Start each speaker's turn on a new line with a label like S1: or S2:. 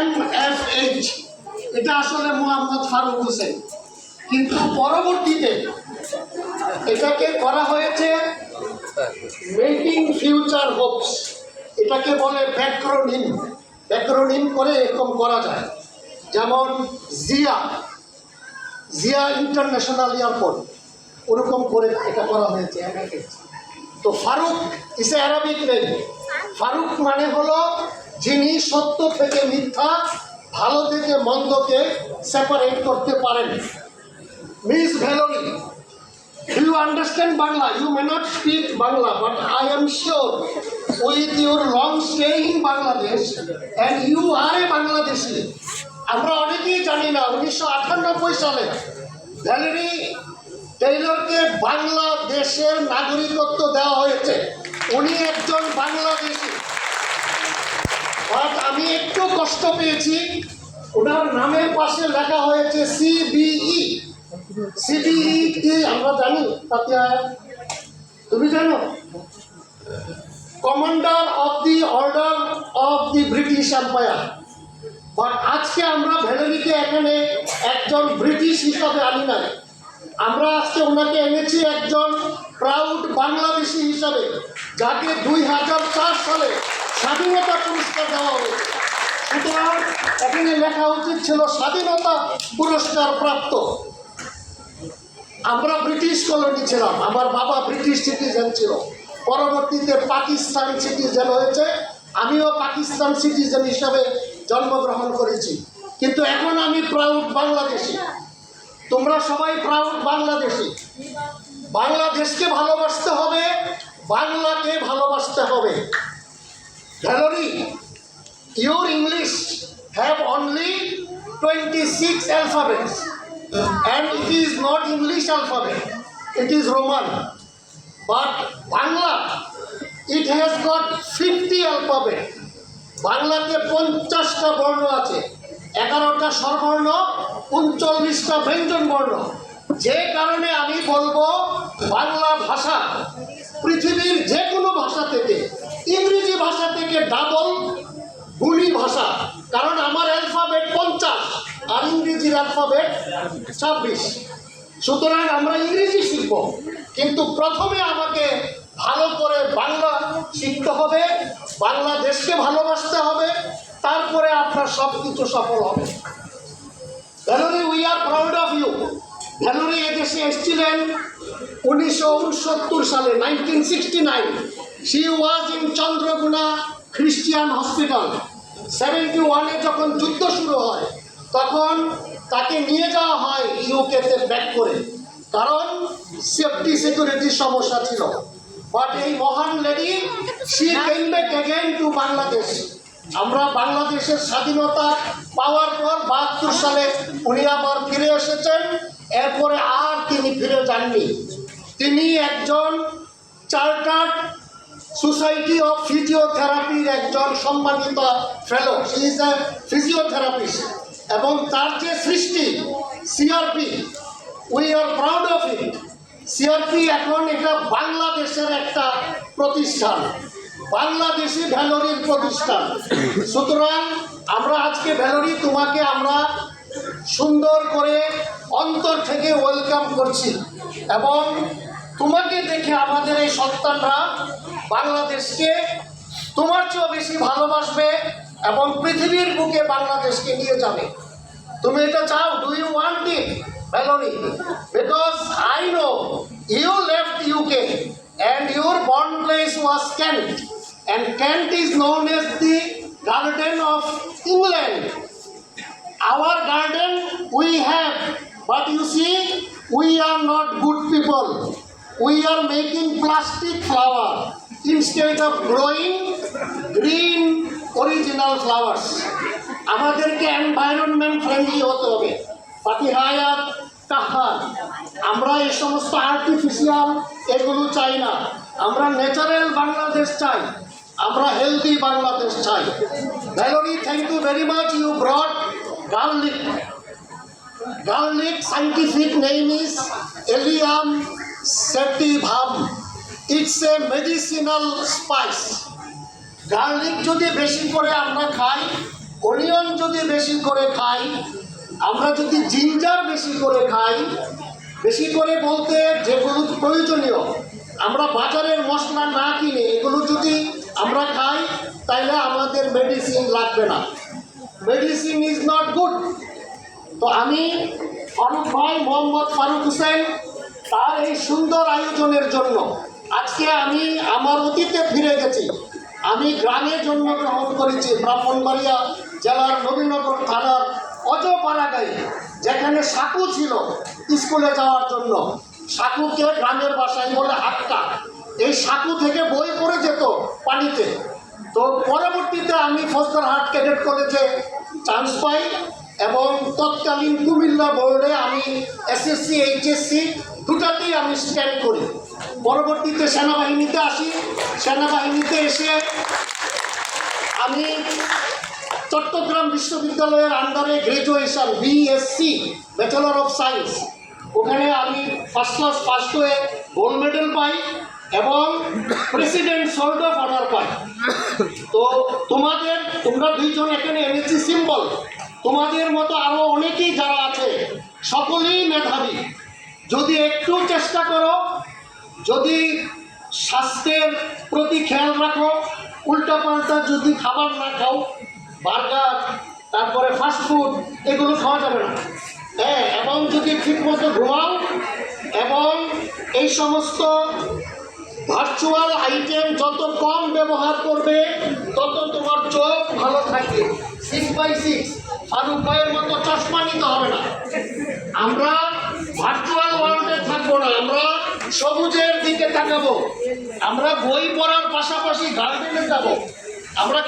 S1: MFH এটা আসলে মোহাম্মদ ফারুক হোসেন, কিন্তু পরবর্তীতে এটাকে করা হয়েছে মেকিং ফিউচার হোপস। এটাকে বলে ব্যাক্রোনিম করে এরকম করা যায়। যেমন জিয়া ইন্টারন্যাশনাল এয়ারপোর্ট, ওরকম করে এটা করা হয়েছে MFH। তো ফারুক ইস এ অ্যারাবিক নেম। ফারুক মানে হলো যিনি সত্য থেকে মিথ্যা, ভালো থেকে মন্দকে সেপারেট করতে পারেন। Miss ভ্যালোরি, do you understand Bangla? You may not speak Bangla, but I am sure with your long stay in Bangladesh and you are a Bangladeshi. আমরা অনেকেই জানি না 1998 সালে ভ্যালেরি টেইলরকে বাংলাদেশের নাগরিকত্ব দেওয়া হয়েছে। উনি একজন বাংলাদেশি। আমি একটু কষ্ট পেয়েছি, ওনার নামের পাশে লেখা হয়েছে CBE। CBE কি আমরা জানি? তুমি জানো? Commander of the order of the British empire. But আজকে আমরা ভ্যালেরিকে এখানে একজন ব্রিটিশ হিসাবে আনি নাই, আমরা আজকে ওনাকে এনেছি একজন প্রাউড বাংলাদেশি হিসাবে, যাকে 2004 সালে স্বাধীনতা পুরস্কার দেওয়া হয়েছে। সুতরাং এখানে লেখা উচিত ছিল স্বাধীনতা পুরস্কার প্রাপ্ত। আমরা ব্রিটিশ কলোনি ছিলাম, আমার বাবা ব্রিটিশ সিটিজেন ছিল, পরবর্তীতে পাকিস্তান সিটিজেন হয়েছে। আমিও পাকিস্তান সিটিজেন হিসাবে জন্মগ্রহণ করেছি, কিন্তু এখন আমি প্রাউড বাংলাদেশি। তোমরা সবাই প্রাউড বাংলাদেশি। বাংলাদেশকে ভালোবাসতে হবে, বাংলাকে ভালোবাসতে হবে। ভ্যালোরি, your English have only 26 alphabets and it is not English alphabet, it is Roman. But Bangla, it has got 50 alphabet. বাংলাতে 50টা বর্ণ আছে, 11টা স্বরবর্ণ, 39টা ব্যঞ্জন বর্ণ। যে কারণে আমি বলবো বাংলা ভাষা পৃথিবীর যে কোনো ভাষা থেকে, ইংরেজি ভাষা থেকে ডাবল গুণী ভাষা। কারণ আমার অ্যালফাবেট 50 আর ইংরেজির অ্যালফাবেট 26। সুতরাং আমরা ইংরেজি শিখব, কিন্তু প্রথমে আমাকে ভালো করে বাংলা শিখতে হবে, বাংলাদেশকে ভালোবাসতে হবে, তারপরে আপনার সব কিছু সফল হবে। Valerie, we are proud of you. Valerie এদেশে এসেছিলেন 1969 সালে, 1969। She was in Chandraghona Christian hospital. 71-এ যখন যুদ্ধ শুরু হয়, তখন তাকে নিয়ে যাওয়া হয় ইউকেতে ব্যাক করে, কারণ সেফটি সিকিউরিটির সমস্যা ছিল। বাট এই মহান lady, she came back again two Bangladesh. আমরা বাংলাদেশের স্বাধীনতা পাওয়ার পর 72 সালে উনি আবার ফিরে এসেছেন। এরপরে আর তিনি ফিরে যাননি। তিনি একজন চার্টার্ড সোসাইটি অফ ফিজিওথেরাপির একজন সম্মানিত fellow. She is a physiotherapist. এবং তার যে সৃষ্টি CRP, we are proud of it. CRP এখন এটা বাংলাদেশের একটা প্রতিষ্ঠান, বাংলাদেশি ভ্যালোরির প্রতিষ্ঠান। সুতরাং আমরা আজকে ভ্যালোরি, তোমাকে আমরা সুন্দর করে অন্তর থেকে ওয়েলকাম করছি, এবং তোমাকে দেখে আমাদের এই সন্তানরা বাংলাদেশকে তোমার চেয়েও বেশি ভালোবাসবে এবং পৃথিবীর বুকে বাংলাদেশকে নিয়ে যাবে। তুমি এটা চাও? Do you want it, Valerie? Because I know you left UK and your born place was Kent, and Kent is known as the Garden of England. Our garden we have, but you see, we are not good people. We are making plastic flower instead of growing green original flowers. আমাদেরকে environment friendly হতে হবে। পাতিহায়াত কাহার, আমরা এই সমস্ত artificial এগুলো চাই না। আমরা ন্যাচারাল বাংলাদেশ চাই, আমরা হেলদি বাংলাদেশ চাই। Valerie, thank you very much. You brought garlic. Garlic scientific name is Allium sativum. It's a medicinal spice. Garlic যদি বেশি করে আমরা খাই, অনিয়ন যদি বেশি করে খাই, আমরা যদি জিঞ্জার বেশি করে খাই, বেশি করে বলতে যেগুলো প্রয়োজনীয়, আমরা বাজারের মশলা না কিনে এগুলো যদি আমরা খাই, তাইলে আমাদের মেডিসিন লাগবে না। Medicine is not good. তো আমি ফারুক ভাই, মোহাম্মদ ফারুক হোসেন, তার এই সুন্দর আয়োজনের জন্য আজকে আমি আমার অতীতে ফিরে গেছি। আমি গ্রামে জন্মগ্রহণ করেছি, ব্রাহ্মণবাড়িয়া জেলার নবীনগর থানার অজপাড়াগাঁয়ে, যেখানে সাঁকু ছিল স্কুলে যাওয়ার জন্য। সাঁকুকে গ্রামের ভাষায় বলে হাট্টা। এই সাঁকু থেকে বই পড়ে যেত পানিতে। তো পরবর্তীতে আমি ফৌজদারহাট ক্যাডেট কলেজে চান্স পাই এবং তৎকালীন কুমিল্লা বোর্ডে আমি এসএসসি এইচএসসি দুটাতেই আমি স্ট্যান্ড করি। পরবর্তীতে সেনাবাহিনীতে আসি। সেনাবাহিনীতে এসে আমি চট্টগ্রাম বিশ্ববিদ্যালয়ের আন্ডারে graduation BSc bachelor of science, ওখানে আমি ফার্স্ট ক্লাস ফার্স্ট হয়ে গোল্ড মেডেল পাই এবং প্রেসিডেন্ট সোল্ড অফ অনার পাই। তো তোমরা দুইজন এখানে এনেছি সিম্বল। তোমাদের মতো আরও অনেকেই যারা আছে সকলেই মেধাবী। যদি একটু চেষ্টা করো, যদি স্বাস্থ্যের প্রতি খেয়াল রাখো, উল্টাপাল্টা যদি খাবার না খাও, বার্গার তারপরে ফাস্টফুড এগুলো খাওয়া যাবে না। হ্যাঁ, এবং যদি ঠিকমতো ঘুমাও এবং এই সমস্ত ভার্চুয়াল আইটেম যত কম ব্যবহার করবে তত তোমার চোখ ভালো থাকবে। 6x6 ফারুক ভাইয়ের মতো চশমা নিতে হবে না। আমরা ভার্চুয়াল ওয়ার্ল্ডে থাকবো না, আমরা সবুজের দিকে তাকাবো। আমরা বই পড়ার পাশাপাশি গার্ডেনে যাবো। আমরা